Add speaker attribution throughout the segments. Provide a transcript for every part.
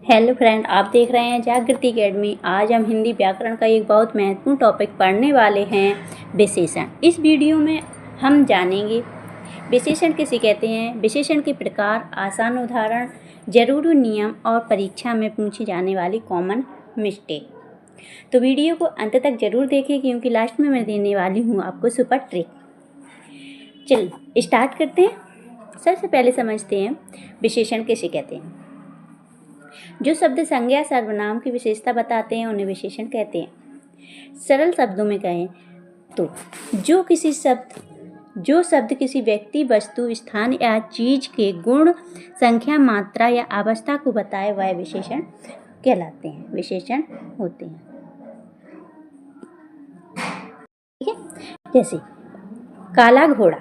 Speaker 1: Hello friend, आप देख रहे हैं जागृति अकेडमी। आज हम हिंदी व्याकरण का एक बहुत महत्वपूर्ण टॉपिक पढ़ने वाले हैं, विशेषण। इस वीडियो में हम जानेंगे विशेषण किसे कहते हैं, विशेषण के प्रकार, आसान उदाहरण, जरूरी नियम और परीक्षा में पूछी जाने वाली कॉमन मिस्टेक। तो वीडियो को अंत तक जरूर देखें क्योंकि लास्ट में मैं देने वाली हूँ आपको सुपर ट्रिक। चलिए स्टार्ट करते हैं। सबसे पहले समझते हैं विशेषण किसे कहते हैं। जो शब्द संज्ञा सर्वनाम की विशेषता बताते हैं उन्हें विशेषण कहते हैं। सरल शब्दों में कहें तो जो शब्द किसी व्यक्ति, वस्तु, स्थान या चीज के गुण, संख्या, मात्रा या अवस्था को बताए वह विशेषण कहलाते हैं, विशेषण होते हैं। ठीक है, जैसे काला घोड़ा।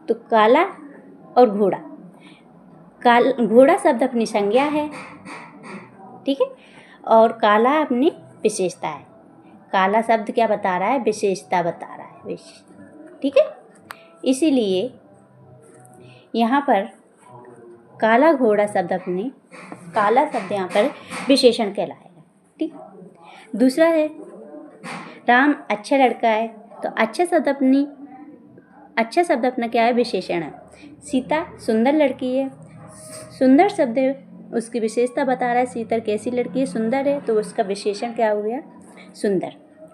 Speaker 1: तो काला और घोड़ा, घोड़ा शब्द अपनी संज्ञा है, ठीक है, और काला अपनी विशेषता है। काला शब्द क्या बता रहा है? विशेषता बता रहा है, ठीक है। इसीलिए यहाँ पर काला घोड़ा शब्द काला शब्द यहाँ पर विशेषण कहलाएगा, ठीक। दूसरा है राम अच्छा लड़का है। तो अच्छा शब्द अपना क्या है? विशेषण है। सीता सुंदर लड़की है। सुंदर शब्द उसकी विशेषता बता रहा है, सीता कैसी लड़की है? सुंदर है, तो उसका विशेषण क्या हो गया? सुंदर।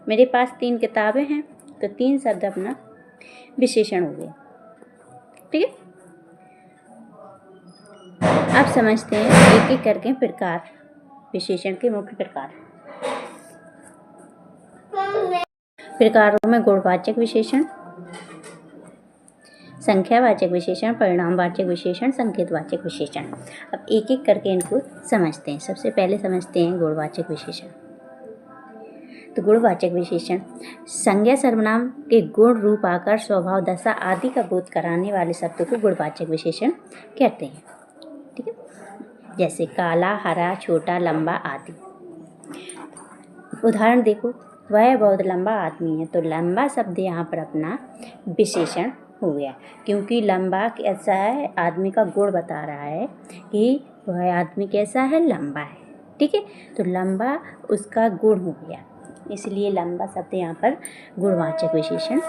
Speaker 1: मेरे पास 3 किताबें हैं, तो 3 शब्द अपना विशेषण हो गया, ठीक है। अब समझते हैं एक एक करके प्रकार, विशेषण के मुख्य प्रकारों में गुणवाचक विशेषण, संख्यावाचक विशेषण, परिणामवाचक विशेषण, संकेतवाचक विशेषण। अब एक एक करके इनको समझते हैं। सबसे पहले समझते हैं गुणवाचक विशेषण। तो गुणवाचक विशेषण संज्ञा सर्वनाम के गुण, रूप, आकार, स्वभाव, दशा आदि का बोध कराने वाले शब्दों को गुणवाचक विशेषण कहते हैं, ठीक है। जैसे काला, हरा, छोटा, लंबा आदि। उदाहरण देखो, वह बहुत लंबा आदमी है। तो लंबा शब्द यहाँ पर अपना विशेषण हो गया, क्योंकि लंबा कैसा है? आदमी का गुण बता रहा है कि वह आदमी कैसा है? लंबा है, ठीक है। तो लंबा उसका गुण हो गया, इसलिए लंबा शब्द यहाँ पर गुणवाचक विशेषण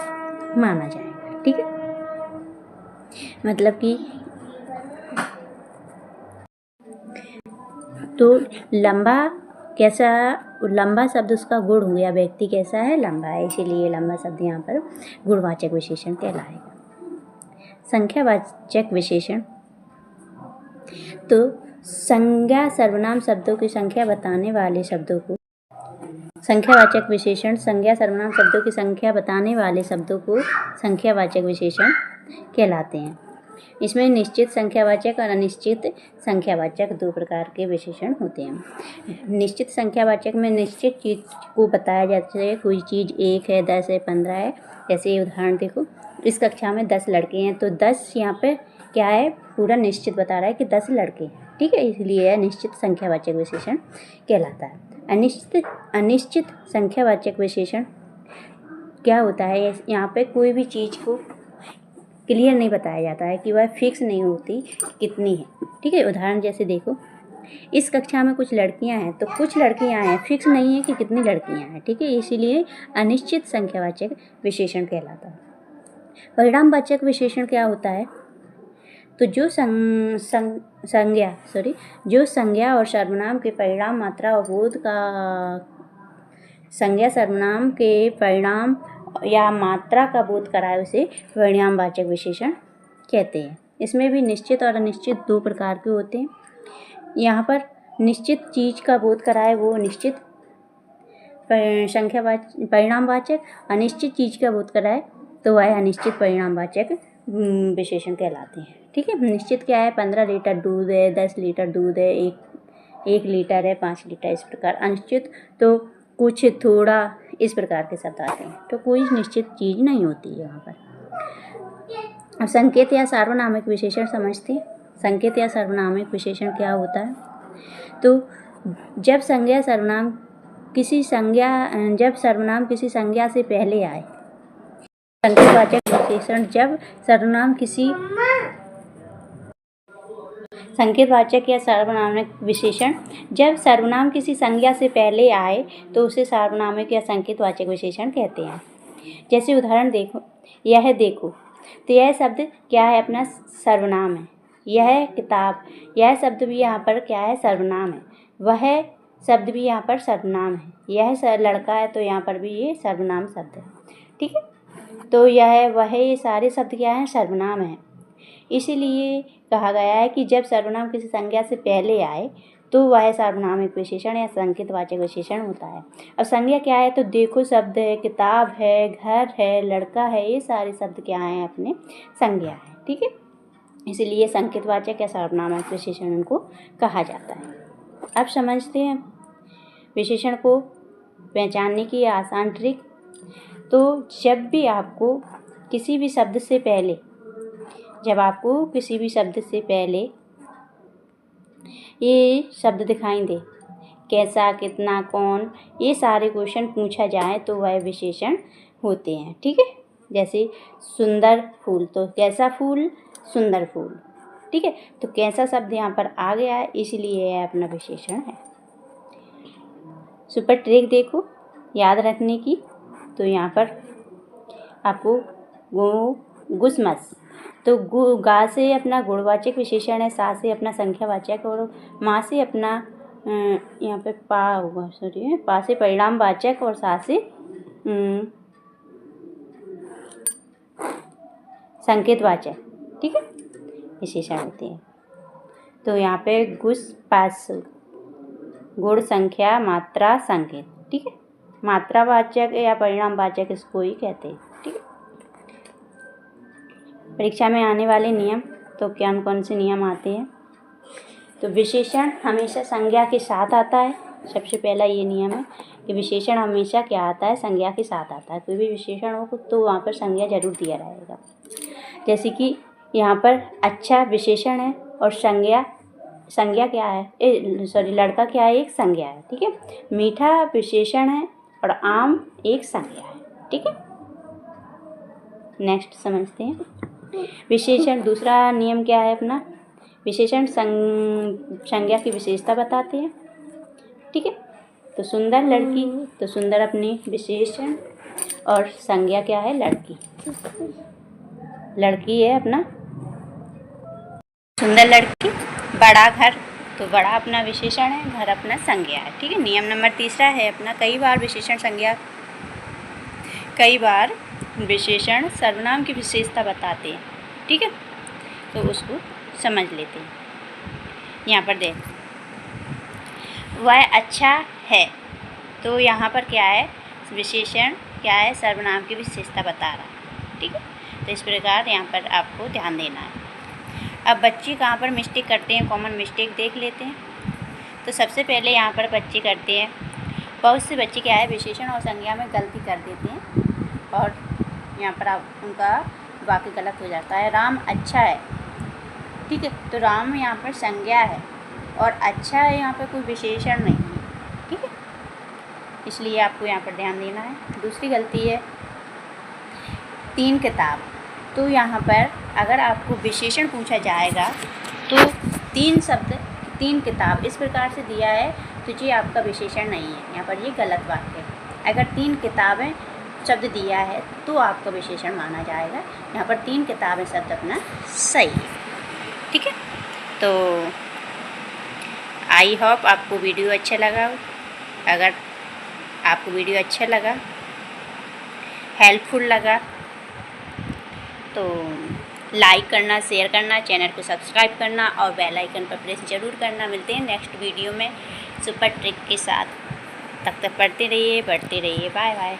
Speaker 1: माना जाएगा, ठीक है। मतलब कि तो लंबा शब्द उसका गुण हो गया, व्यक्ति कैसा है? लंबा है, इसीलिए लंबा शब्द यहाँ पर गुणवाचक विशेषण कहलाएगा। संख्यावाचक विशेषण तो संज्ञा सर्वनाम शब्दों की संख्या बताने वाले शब्दों को, संख्यावाचक विशेषण संज्ञा सर्वनाम शब्दों की संख्या बताने वाले शब्दों को संख्यावाचक विशेषण कहलाते हैं। इसमें निश्चित संख्यावाचक और अनिश्चित संख्यावाचक 2 प्रकार के विशेषण होते हैं। निश्चित संख्यावाचक में निश्चित चीज़ को बताया जाता है, कोई चीज़ 1 है, 10 है, 15 है। जैसे उदाहरण देखो, इस कक्षा में 10 लड़के हैं, तो 10 यहाँ पे क्या है? पूरा निश्चित बता रहा है कि 10 लड़के हैं, ठीक है, इसलिए यह निश्चित संख्यावाचक विशेषण कहलाता है। अनिश्चित संख्यावाचक विशेषण क्या होता है? यहाँ पे कोई भी चीज़ को क्लियर नहीं बताया जाता है कि वह फिक्स नहीं होती कितनी है, ठीक है। उदाहरण जैसे देखो, इस कक्षा में कुछ लड़कियां हैं, तो कुछ लड़कियां हैं, फिक्स नहीं है कि कितनी लड़कियां हैं, ठीक है, इसीलिए अनिश्चित संख्यावाचक विशेषण कहलाता है। परिणामवाचक विशेषण क्या होता है? तो जो संज्ञा और सर्वनाम के परिणाम, मात्रा और बोध का, संज्ञा सर्वनाम के परिणाम या मात्रा का बोध कराए उसे परिणामवाचक विशेषण कहते हैं। इसमें भी निश्चित और अनिश्चित 2 प्रकार के होते हैं। यहाँ पर निश्चित चीज़ का बोध कराए वो निश्चित परिणामवाचक, अनिश्चित चीज़ का बोध कराए तो वह अनिश्चित परिणामवाचक विशेषण कहलाते हैं, ठीक है। निश्चित क्या है? 15 लीटर दूध है, 10 लीटर दूध है, 1 लीटर है, 5 लीटर, इस प्रकार। अनिश्चित तो कुछ, थोड़ा, इस प्रकार के शब्द आते हैं, तो कोई निश्चित चीज़ नहीं होती है यहाँ पर। अब संकेत या सार्वनामिक विशेषण समझते हैं। संकेत या सार्वनामिक विशेषण क्या होता है? तो जब सर्वनाम किसी संज्ञा से पहले आए। संकेतवाचक विशेषण जब सर्वनाम संकेतवाचक या सार्वनामिक विशेषण। जब सर्वनाम किसी संज्ञा से पहले आए तो उसे सार्वनामिक या संकेतवाचक विशेषण कहते हैं। जैसे उदाहरण देखो, यह देखो, तो यह शब्द क्या है? अपना सर्वनाम है। यह किताब, यह शब्द भी यहाँ पर क्या है? सर्वनाम है। वह शब्द भी यहाँ पर सर्वनाम है। यह लड़का है, तो यहाँ पर भी ये सर्वनाम शब्द है। ठीक है, तो यह, वह, ये सारे शब्द क्या हैं? सर्वनाम है। इसीलिए कहा गया है कि जब सर्वनाम किसी संज्ञा से पहले आए तो वह सार्वनामिक विशेषण या संकेतवाचक विशेषण होता है। अब संज्ञा क्या है? तो देखो शब्द है, किताब है, घर है, लड़का है, ये सारे शब्द क्या हैं? अपने संज्ञा है। ठीक है, इसीलिए संकेतवाचक या सार्वनामिक विशेषण उनको कहा जाता है। अब समझते हैं विशेषण को पहचानने की आसान ट्रिक। तो जब भी आपको किसी भी शब्द से पहले ये शब्द दिखाई दे, कैसा, कितना, कौन, ये सारे क्वेश्चन पूछा जाए तो वह विशेषण होते हैं। ठीक है, जैसे सुंदर फूल, तो कैसा फूल? सुंदर फूल। ठीक है, तो कैसा शब्द यहाँ पर आ गया है, इसलिए यह अपना विशेषण है। सुपर ट्रिक देखो याद रखने की। तो यहाँ पर आपको गुसमस, तो गा से अपना गुणवाचक विशेषण है, सा से अपना संख्यावाचक और माँ से अपना यहाँ पे पा होगा, सॉरी, पा से परिणामवाचक और सा से संकेतवाचक। ठीक है, विशेषण होते हैं। तो यहाँ पे गुस, पास, गुण, संख्या, मात्रा, संकेत। ठीक है, मात्रावाचक या परिणामवाचक इसको ही कहते हैं। ठीक है, परीक्षा में आने वाले नियम, तो कौन से नियम आते हैं? तो विशेषण हमेशा संज्ञा के साथ आता है। सबसे पहला ये नियम है कि विशेषण हमेशा क्या आता है? संज्ञा के साथ आता है। कोई भी विशेषण हो तो वहाँ पर संज्ञा जरूर दिया रहेगा। जैसे कि यहाँ पर अच्छा विशेषण है और संज्ञा क्या है? लड़का क्या है? एक संज्ञा है। ठीक है, मीठा विशेषण है और आम एक संज्ञा है। ठीक है, नेक्स्ट समझते हैं विशेषण। दूसरा नियम क्या है अपना? विशेषण संज्ञा की विशेषता बताते हैं। ठीक है, तो सुंदर लड़की, तो सुंदर अपनी विशेषण और संज्ञा क्या है? लड़की। लड़की है अपना सुंदर लड़की। बड़ा घर, तो बड़ा अपना विशेषण है, घर अपना संज्ञा है। ठीक है, नियम नंबर तीसरा है अपना, कई बार विशेषण सर्वनाम की विशेषता बताते हैं। ठीक है, तो उसको समझ लेते हैं। यहाँ पर देख, वह अच्छा है, तो यहाँ पर क्या है? विशेषण क्या है? सर्वनाम की विशेषता बता रहा है। ठीक है, तो इस प्रकार यहाँ पर आपको ध्यान देना है। अब बच्चे कहाँ पर मिस्टेक करते हैं, कॉमन मिस्टेक देख लेते हैं। तो सबसे पहले यहाँ पर बच्चे करते हैं, बहुत से बच्चे क्या है? विशेषण और संज्ञा में गलती कर देते हैं और यहाँ पर उनका वाक्य गलत हो जाता है। राम अच्छा है। ठीक है, तो राम यहाँ पर संज्ञा है और अच्छा है यहाँ पर कोई विशेषण नहीं है। ठीक है, इसलिए आपको यहाँ पर ध्यान देना है। दूसरी गलती है 3 किताब, तो यहाँ पर अगर आपको विशेषण पूछा जाएगा तो 3 शब्द, 3 किताब इस प्रकार से दिया है तो ये आपका विशेषण नहीं है, यहाँ पर ये गलत वाक्य है। अगर 3 किताबें शब्द दिया है तो आपका विशेषण माना जाएगा। यहाँ पर 3 किताबें शब्द अपना सही है। ठीक है, तो आई होप आपको वीडियो अच्छा लगा हो। अगर आपको वीडियो अच्छा लगा, हेल्पफुल लगा, तो लाइक करना, शेयर करना, चैनल को सब्सक्राइब करना और बेल आइकन पर प्रेस ज़रूर करना। मिलते हैं नेक्स्ट वीडियो में सुपर ट्रिक के साथ। तब तक पढ़ते रहिए, बढ़ते रहिए। Bye bye.